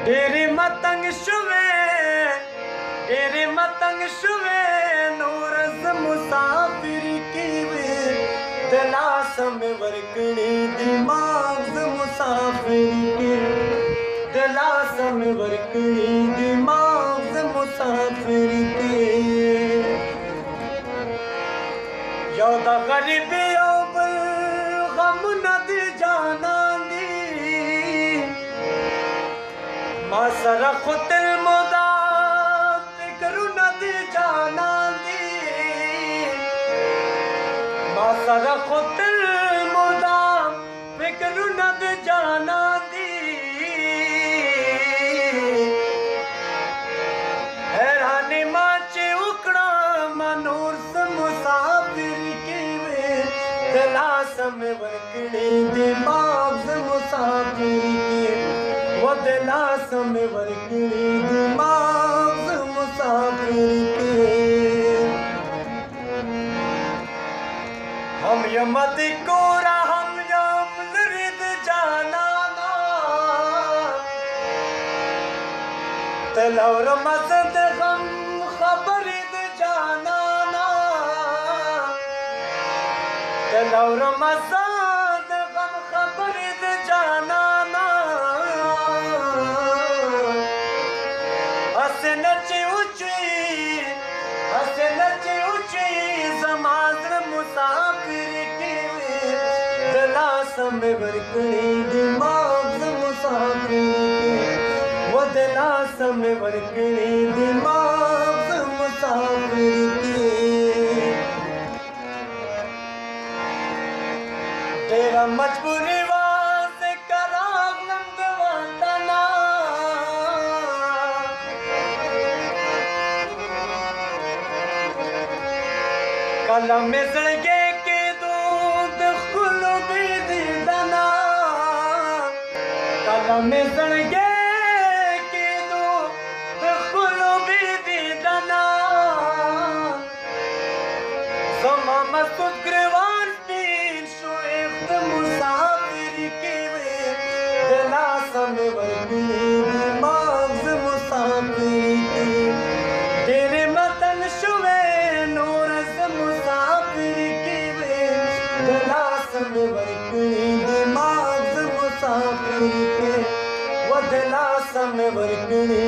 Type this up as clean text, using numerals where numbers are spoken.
तेरी मतंग शुवे नूरस मुसाफिर की वे दिलास में वरकड़ी दिमाग मुसाफिर के दिलास में वरकड़ी दिमाग मुसाफिर के यौदा गरीबी गम नद जाना दी मासर खुतिल मुदा फिक्र नद जाना दी मासर खुतिल मुदा फिक्र नद जाना दी हैरानी माचे उकड़ा मनूर से मुसाफिर की वे दिलास में वरकड़ी दिमाग मुसाफिर की वो दिलास में वरकड़ी दिमाग मुसाफिर के हम यमत कोरा हम यमरिद जाना ना तलौर मसद हम खबरिद जाना ना तलौर मसद हम खबरिद जाना ना हसे नची ऊंची समाज मुसाफिर की दिलास में वरकड़ी दिमाग मुसाफिर के वो दिलास में वरकड़ी दिमाग मुसाफिर के तेरा मजबूरी वास्ते कराग नंद वतना कलम में सड़के के दूध खुलो भी दीदना कलम में सड़के के दूध खुलो भी दीदना समा मसूद ग्रवान तीन शुएफ्त मुसाफिर की वे दिलास में वरकड़ी दिमाग मुसाफिर की तेरे मतन शुवे नूरस मुसाफिर की वे दिलास में वरकड़ी दिमाग मुसाफिर के वो दिलास में वरकड़ी